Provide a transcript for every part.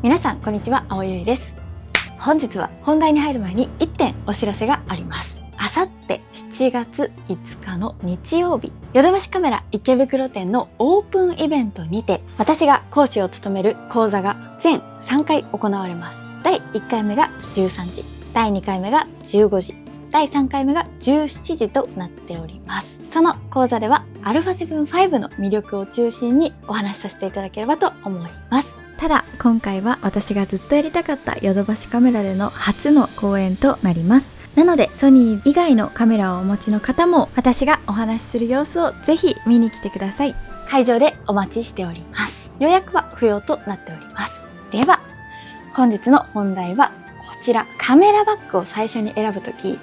皆さんこんにちは、青ゆいです。本日は本題に入る前に1点お知らせがあります。あさって7月5日の日曜日、ヨドバシカメラ池袋店のオープンイベントにて、私が講師を務める講座が全3回行われます。第1回目が13時、第2回目が15時、第3回目が17時となっております。その講座では α7-5 の魅力を中心にお話しさせていただければと思います。ただ今回は私がずっとやりたかったヨドバシカメラでの初の講演となります。なのでソニー以外のカメラをお持ちの方も私がお話しする様子をぜひ見に来てください。会場でお待ちしております。予約は不要となっております。では本日の本題はこちら。カメラバッグを最初に選ぶとき、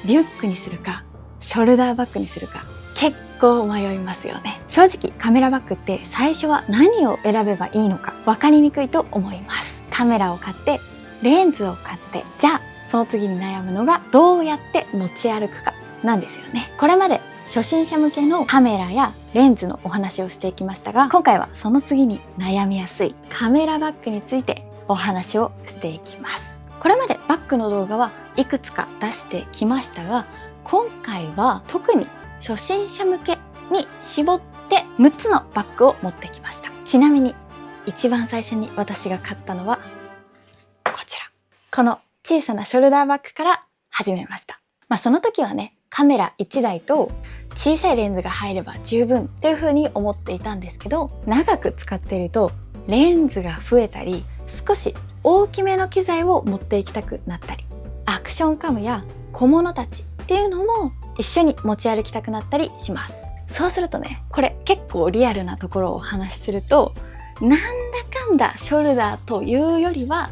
リュックにするかショルダーバッグにするか結構迷いますよね。正直カメラバッグって最初は何を選べばいいのか分かりにくいと思います。カメラを買ってレンズを買って、じゃあその次に悩むのがどうやって持ち歩くかなんですよね。これまで初心者向けのカメラやレンズのお話をしていきましたが、今回はその次に悩みやすいカメラバッグについてお話をしていきます。これまでバッグの動画はいくつか出してきましたが、今回は特に初心者向けに絞って6つのバッグを持ってきました。ちなみに一番最初に私が買ったのはこちら。この小さなショルダーバッグから始めました。その時はね、カメラ1台と小さいレンズが入れば十分っていう風に思っていたんですけど、長く使っているとレンズが増えたり、少し大きめの機材を持っていきたくなったり、アクションカムや小物たちっていうのも一緒に持ち歩きたくなったりします。そうするとね、これ結構リアルなところをお話しすると、なんだかんだショルダーというよりは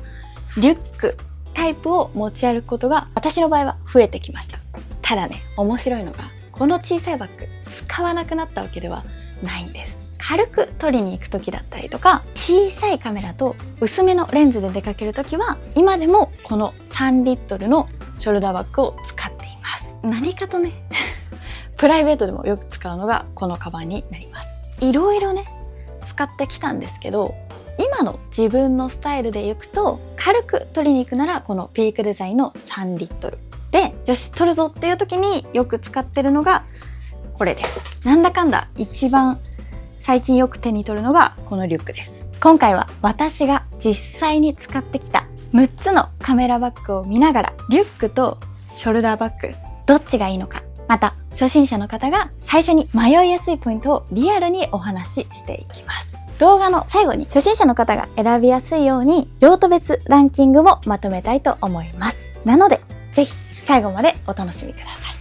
リュックタイプを持ち歩くことが私の場合は増えてきました。ただね、面白いのがこの小さいバッグ使わなくなったわけではないんです。軽く撮りに行く時だったりとか、小さいカメラと薄めのレンズで出かける時は今でもこの3リットルのショルダーバッグを使っています。何かとねプライベートでもよく使うのがこのカバンになります。いろいろね使ってきたんですけど、今の自分のスタイルで行くと軽く撮りに行くならこのピークデザインの3リットルで、よし撮るぞっていう時によく使ってるのがこれです。なんだかんだ一番最近よく手に取るのがこのリュックです。今回は私が実際に使ってきた6つのカメラバッグを見ながら、リュックとショルダーバッグどっちがいいのか、また初心者の方が最初に迷いやすいポイントをリアルにお話ししていきます。動画の最後に初心者の方が選びやすいように用途別ランキングもまとめたいと思います。なのでぜひ最後までお楽しみください。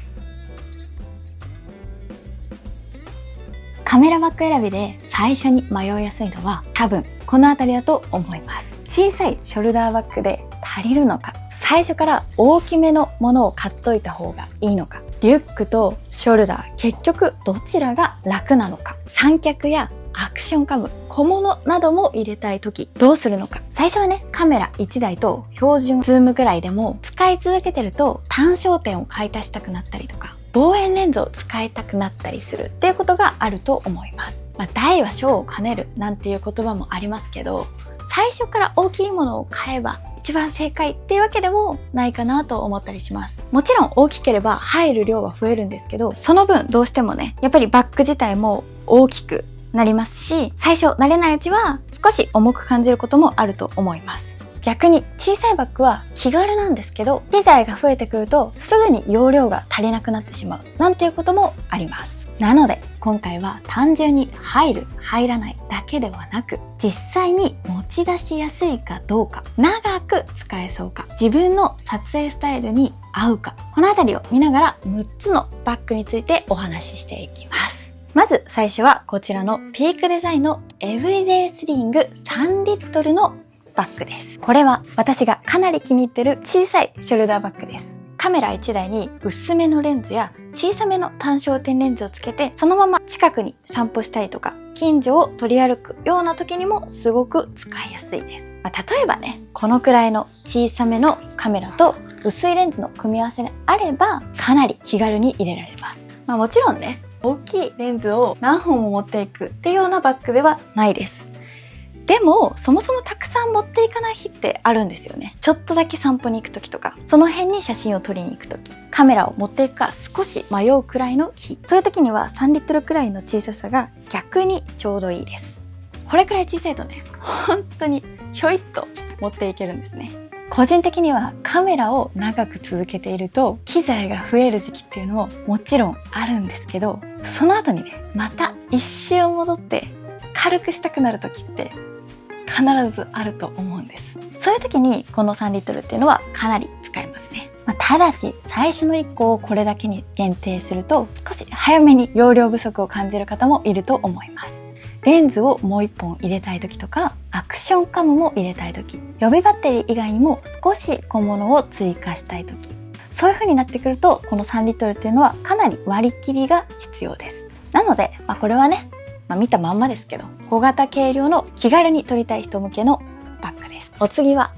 カメラバッグ選びで最初に迷いやすいのは多分この辺りだと思います。小さいショルダーバッグで足りるのか、最初から大きめのものを買っといた方がいいのか、リュックとショルダー結局どちらが楽なのか、三脚やアクションカム、小物なども入れたい時どうするのか。最初はね、カメラ1台と標準ズームくらいでも使い続けてると単焦点を買い足したくなったりとか、望遠レンズを使いたくなったりするっていうことがあると思います。大は小を兼ねるなんていう言葉もありますけど、最初から大きいものを買えば一番正解っていうわけでもないかなと思ったりします。もちろん大きければ入る量は増えるんですけど、その分どうしてもね、やっぱりバッグ自体も大きくなりますし、最初慣れないうちは少し重く感じることもあると思います。逆に小さいバッグは気軽なんですけど、機材が増えてくるとすぐに容量が足りなくなってしまうなんていうこともあります。なので今回は単純に入る入らないだけではなく、実際に持ち出しやすいかどうか、長く使えそうか、自分の撮影スタイルに合うか、このあたりを見ながら6つのバッグについてお話ししていきます。まず最初はこちらのピークデザインのエブリデイスリング3リットルのバッグです。これは私がかなり気に入ってる小さいショルダーバッグです。カメラ1台に薄めのレンズや小さめの単焦点レンズをつけて、そのまま近くに散歩したりとか近所を取り歩くような時にもすごく使いやすいです。例えばね、このくらいの小さめのカメラと薄いレンズの組み合わせであればかなり気軽に入れられます。もちろんね、大きいレンズを何本も持っていくっていうようなバッグではないです。でもそもそもたくさん持っていかなってあるんですよね。ちょっとだけ散歩に行く時とか、その辺に写真を撮りに行く時、カメラを持っていくか少し迷うくらいの日、そういう時には3リットルくらいの小ささが逆にちょうどいいです。これくらい小さいとね、本当にひょいっと持っていけるんですね。個人的にはカメラを長く続けていると機材が増える時期っていうのももちろんあるんですけど、その後にね、また一周戻って軽くしたくなる時って必ずあると思うんです。そういう時にこの3リットルっていうのはかなり使えますね。ただし最初の1個をこれだけに限定すると少し早めに容量不足を感じる方もいると思います。レンズをもう1本入れたい時とか、アクションカムも入れたい時、予備バッテリー以外にも少し小物を追加したい時、そういう風になってくるとこの3リットルっていうのはかなり割り切りが必要です。なので、これはね、見たまんまですけど、小型軽量の気軽に撮りたい人向けのバッグです。お次は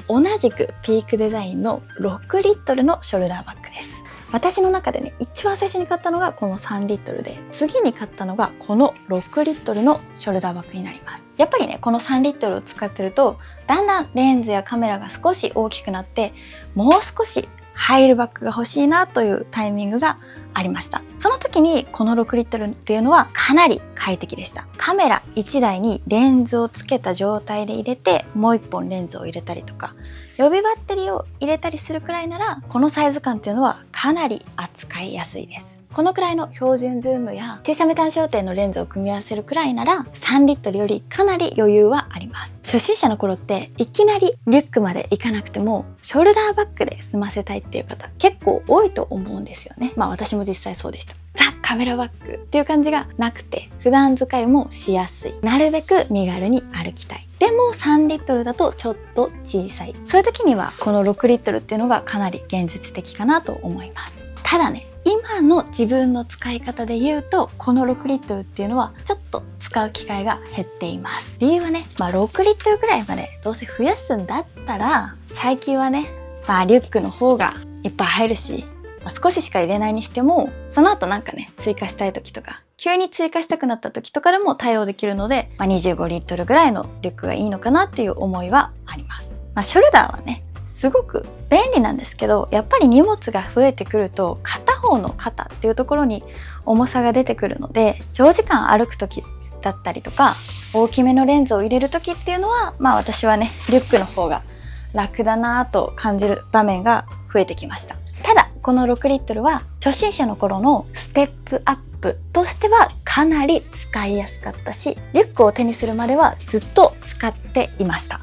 同じくピークデザインの6リットルのショルダーバッグです。私の中でね、一番最初に買ったのがこの3リットルで、次に買ったのがこの6リットルのショルダーバッグになります。やっぱりね、この3リットルを使ってると、だんだんレンズやカメラが少し大きくなって、もう少し入るバッグが欲しいなというタイミングがありました。その時にこの6リットルっていうのはかなり快適でした。カメラ1台にレンズをつけた状態で入れて、もう1本レンズを入れたりとか、予備バッテリーを入れたりするくらいなら、このサイズ感っていうのはかなり扱いやすいです。このくらいの標準ズームや小さめ単焦点のレンズを組み合わせるくらいなら、3リットルよりかなり余裕はあります。初心者の頃っていきなりリュックまで行かなくてもショルダーバッグで済ませたいっていう方結構多いと思うんですよね。私も実際そうでした。ザ・カメラバッグっていう感じがなくて、普段使いもしやすい。なるべく身軽に歩きたい。でも3リットルだとちょっと小さい。そういう時にはこの6リットルっていうのがかなり現実的かなと思います。ただね、今の自分の使い方で言うと、この6リットルっていうのはちょっと使う機会が減っています。理由はね、6リットルぐらいまでどうせ増やすんだったら、最近はね、リュックの方がいっぱい入るし、少ししか入れないにしても、その後追加したい時とか、急に追加したくなった時とかでも対応できるので、25リットルぐらいのリュックがいいのかなっていう思いはあります。ショルダーはね、すごく便利なんですけど、やっぱり荷物が増えてくると片方の肩っていうところに重さが出てくるので、長時間歩く時だったりとか、大きめのレンズを入れる時っていうのは、私はね、リュックの方が楽だなぁと感じる場面が増えてきました。ただ、この6リットルは初心者の頃のステップアップとしてはかなり使いやすかったし、リュックを手にするまではずっと使っていました。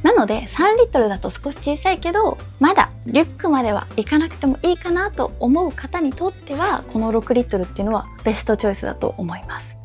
なので3リットルだと少し小さいけど、まだリュックまではいかなくてもいいかなと思う方にとっては、この6リットルっていうのはベストチョイスだと思います。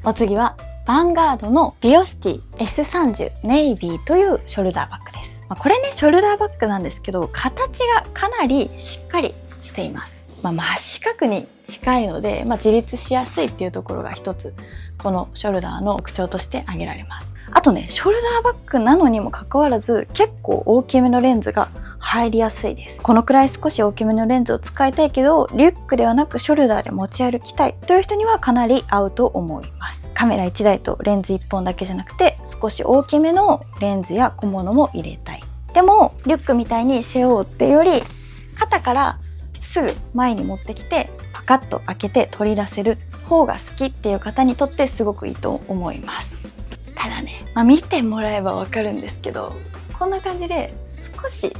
お次はヴァンガードのビオシティ S30 ネイビーというショルダーバッグです。これね、ショルダーバッグなんですけど、形がかなりしっかりしています。真四角に近いので、自立しやすいっていうところが一つこのショルダーの特徴として挙げられます。あとね、ショルダーバッグなのにもかかわらず結構大きめのレンズが入りやすいです。このくらい少し大きめのレンズを使いたいけど、リュックではなくショルダーで持ち歩きたいという人にはかなり合うと思います。カメラ1台とレンズ1本だけじゃなくて、少し大きめのレンズや小物も入れたい。でもリュックみたいに背負うっていうより、肩からすぐ前に持ってきてパカッと開けて取り出せる方が好きっていう方にとってすごくいいと思います。ただね、見てもらえばわかるんですけど、こんな感じで少し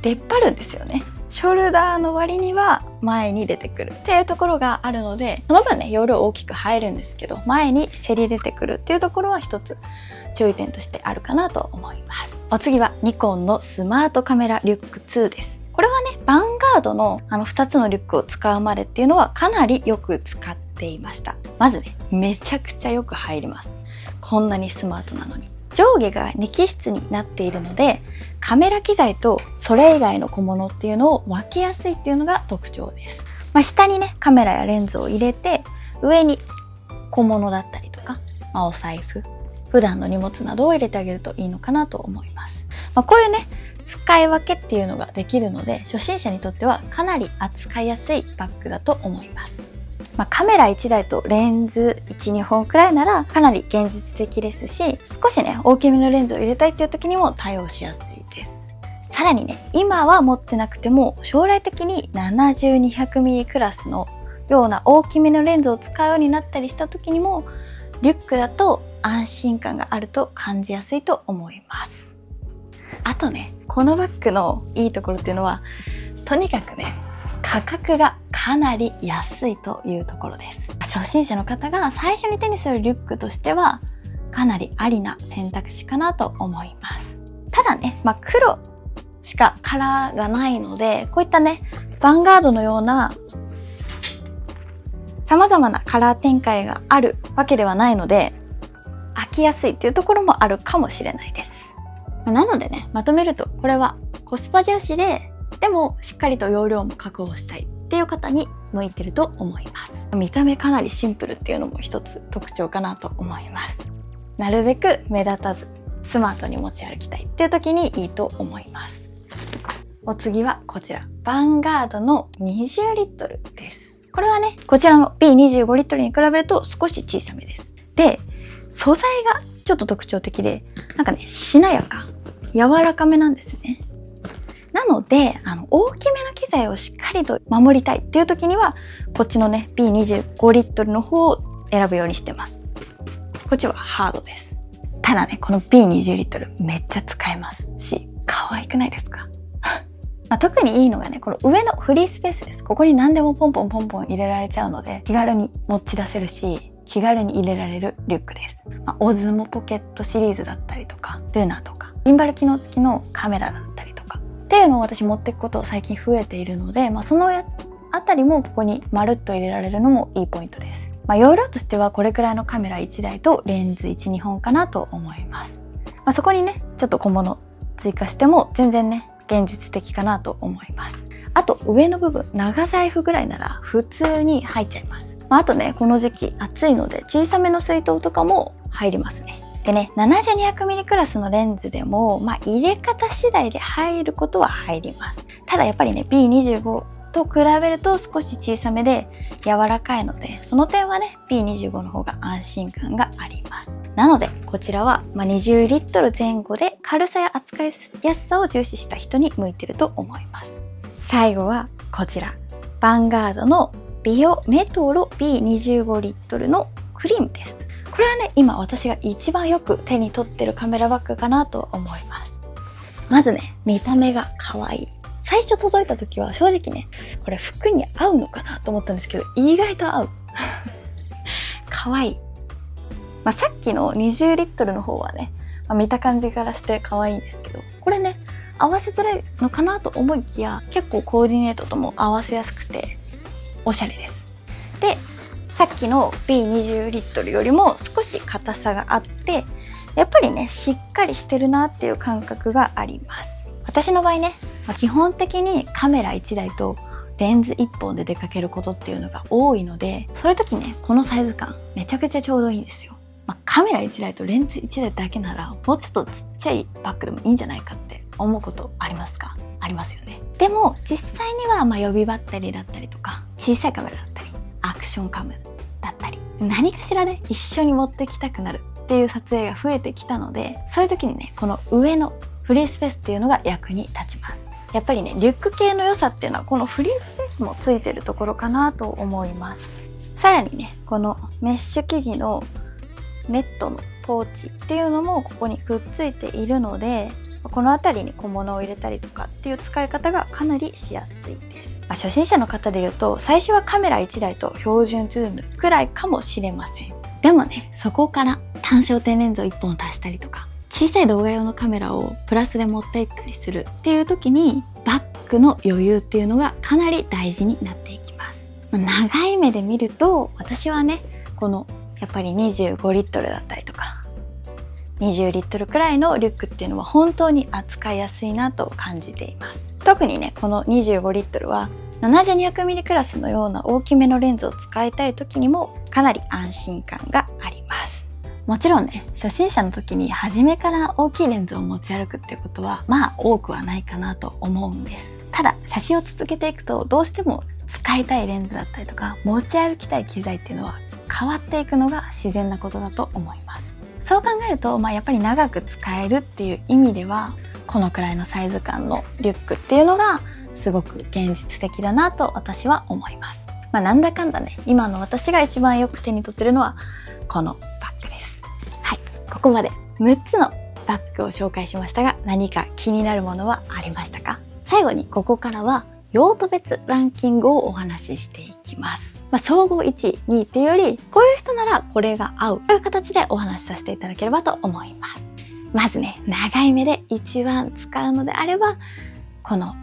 出っ張るんですよね。ショルダーの割には前に出てくるっていうところがあるので、その分ね、容量大きく入るんですけど、前にせり出てくるっていうところは一つ注意点としてあるかなと思います。お次はニコンのスマートカメラリュック2です。これはね、ヴァンガードの2つのリュックを使うまでっていうのはかなりよく使っていました。まずね、めちゃくちゃよく入ります。こんなにスマートなのに。上下が2気質になっているので、カメラ機材とそれ以外の小物っていうのを分けやすいっていうのが特徴です。下にね、カメラやレンズを入れて、上に小物だったりとか、お財布、普段の荷物などを入れてあげるといいのかなと思います。こういうね、使い分けっていうのができるので、初心者にとってはかなり扱いやすいバッグだと思います。カメラ1台とレンズ1、2本くらいならかなり現実的ですし、少しね、大きめのレンズを入れたいっていう時にも対応しやすいです。さらにね、今は持ってなくても将来的に70、200mm クラスのような大きめのレンズを使うようになったりした時にも、リュックだと安心感があると感じやすいと思います。あとね、このバッグのいいところっていうのは、とにかくね、価格がかなり安いというところです。初心者の方が最初に手にするリュックとしてはかなりありな選択肢かなと思います。ただね、黒しかカラーがないので、こういったね、ヴァンガードのような様々なカラー展開があるわけではないので、飽きやすいっていうところもあるかもしれないです。なのでね、まとめると、これはコスパ重視でもしっかりと容量も確保したいっていう方に向いてると思います。見た目かなりシンプルっていうのも一つ特徴かなと思います。なるべく目立たずスマートに持ち歩きたいっていう時にいいと思います。お次はこちら、ヴァンガードの20リットルです。これはね、こちらの B25 リットルに比べると少し小さめです。で、素材がちょっと特徴的で、なんかね、しなやか、柔らかめなんですね。なので、大きめの機材をしっかりと守りたいっていう時には、こっちのね、B25 リットルの方を選ぶようにしてます。こっちはハードです。ただね、この B20 リットルめっちゃ使えますし、可愛くないですか？特にいいのがね、この上のフリースペースです。ここに何でもポンポンポンポン入れられちゃうので、気軽に持ち出せるし、気軽に入れられるリュックです。オズモポケットシリーズだったりとか、ルナとか、ギンバル機能付きのカメラだったりとか、っていうのを私持っていくこと最近増えているので、そのあたりもここにまるっと入れられるのもいいポイントです。容量としてはこれくらいのカメラ1台とレンズ1、2本かなと思います。そこにね、ちょっと小物追加しても全然ね、現実的かなと思います。あと上の部分、長財布ぐらいなら普通に入っちゃいます。あとね、この時期暑いので小さめの水筒とかも入りますね。でね、70、200mm クラスのレンズでも、入れ方次第で入ることは入ります。ただやっぱりね、B25 と比べると少し小さめで柔らかいので、その点はね、B25 の方が安心感があります。なので、こちらは20リットル前後で軽さや扱いやすさを重視した人に向いてると思います。最後はこちら、ヴァンガードのビオメトロ B25 リットルのクリームです。これはね、今私が一番よく手に取ってるカメラバッグかなと思います。まずね、見た目が可愛い。最初届いた時は正直ね、これ服に合うのかなと思ったんですけど、意外と合う。可愛い。さっきの20リットルの方はね、見た感じからして可愛いんですけど、これね、合わせづらいのかなと思いきや、結構コーディネートとも合わせやすくて、おしゃれです。で、さっきの B20 リットルよりも少し硬さがあって、やっぱりね、しっかりしてるなっていう感覚があります。私の場合ね、基本的にカメラ1台とレンズ1本で出かけることっていうのが多いので、そういう時ね、このサイズ感めちゃくちゃちょうどいいんですよ。カメラ1台とレンズ1台だけなら、もうちょっとちっちゃいバッグでもいいんじゃないかって思うことありますか？ありますよね。でも実際には予備バッテリーだったりとか、小さいカメラだったり、アクションカメラだったり、何かしらね、一緒に持ってきたくなるっていう撮影が増えてきたので、そういう時にね、この上のフリースペースっていうのが役に立ちます。やっぱりね、リュック系の良さっていうのはこのフリースペースもついてるところかなと思います。さらにね、このメッシュ生地のネットのポーチっていうのもここにくっついているので、この辺りに小物を入れたりとかっていう使い方がかなりしやすいです。初心者の方で言うと、最初はカメラ1台と標準ズームくらいかもしれません。でもね、そこから単焦点レンズを1本足したりとか、小さい動画用のカメラをプラスで持っていったりするっていう時に、バッグの余裕っていうのがかなり大事になっていきます。長い目で見ると、私はね、このやっぱり25リットルだったりとか20リットルくらいのリュックっていうのは本当に扱いやすいなと感じています。特にね、この25リットルは70-200mm クラスのような大きめのレンズを使いたい時にもかなり安心感があります。もちろんね、初心者の時に初めから大きいレンズを持ち歩くっていうことは多くはないかなと思うんです。ただ写真を続けていくとどうしても使いたいレンズだったりとか持ち歩きたい機材っていうのは変わっていくのが自然なことだと思います。そう考えると、やっぱり長く使えるっていう意味ではこのくらいのサイズ感のリュックっていうのがすごく現実的だなと私は思います。なんだかんだね、今の私が一番よく手に取ってるのはこのバッグです。はい、ここまで6つのバッグを紹介しましたが、何か気になるものはありましたか？最後にここからは用途別ランキングをお話ししていきます。総合1位、2位っていうより、こういう人ならこれが合うという形でお話しさせていただければと思います。まずね、長い目で一番使うのであれば、この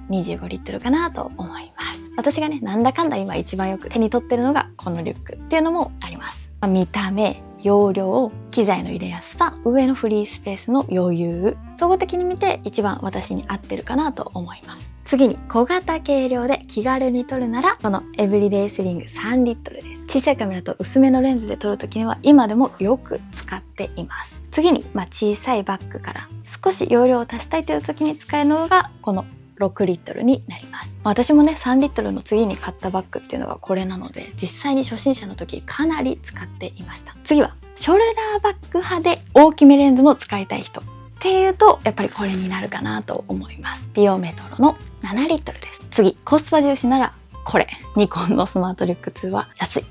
25リットルかなと思います。私がね、なんだかんだ今一番よく手に取ってるのがこのリュックっていうのもあります。見た目、容量、機材の入れやすさ、上のフリースペースの余裕、総合的に見て一番私に合ってるかなと思います。次に小型軽量で気軽に撮るならこのエブリデイスリング3リットルです。小さいカメラと薄めのレンズで撮るときには今でもよく使っています。次に、小さいバッグから少し容量を足したいという時に使えるのがこの6リットルになります。私もね、3リットルの次に買ったバッグっていうのがこれなので、実際に初心者の時かなり使っていました。次はショルダーバッグ派で大きめレンズも使いたい人っていうと、やっぱりこれになるかなと思います。ビオメトロの7リットルです。次、コスパ重視ならこれ、ニコンのスマートリュック2は安い。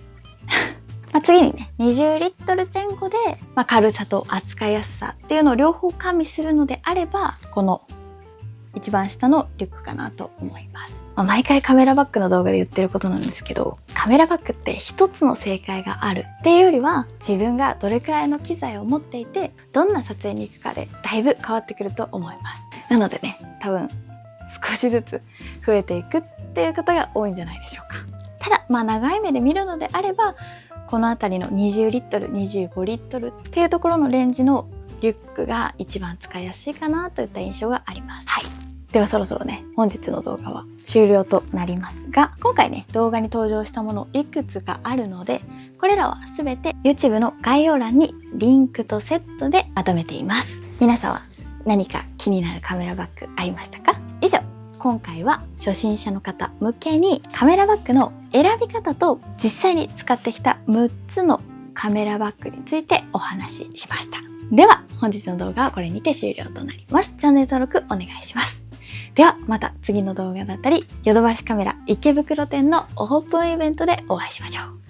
次にね、20リットル前後で、軽さと扱いやすさっていうのを両方加味するのであれば、この一番下のリュックかなと思います。毎回カメラバッグの動画で言ってることなんですけど、カメラバッグって一つの正解があるっていうよりは、自分がどれくらいの機材を持っていて、どんな撮影に行くかでだいぶ変わってくると思います。なのでね、多分少しずつ増えていくっていう方が多いんじゃないでしょうか。ただ、長い目で見るのであれば、このあたりの20リットル、25リットルっていうところのレンジのリュックが一番使いやすいかなといった印象があります。はい。ではそろそろね、本日の動画は終了となりますが、今回ね、動画に登場したものいくつかあるので、これらはすべて YouTube の概要欄にリンクとセットでまとめています。皆さんは何か気になるカメラバッグありましたか？以上、今回は初心者の方向けにカメラバッグの選び方と実際に使ってきた6つのカメラバッグについてお話ししました。では本日の動画はこれにて終了となります。チャンネル登録お願いします。ではまた次の動画だったり、ヨドバシカメラ池袋店のオープンイベントでお会いしましょう。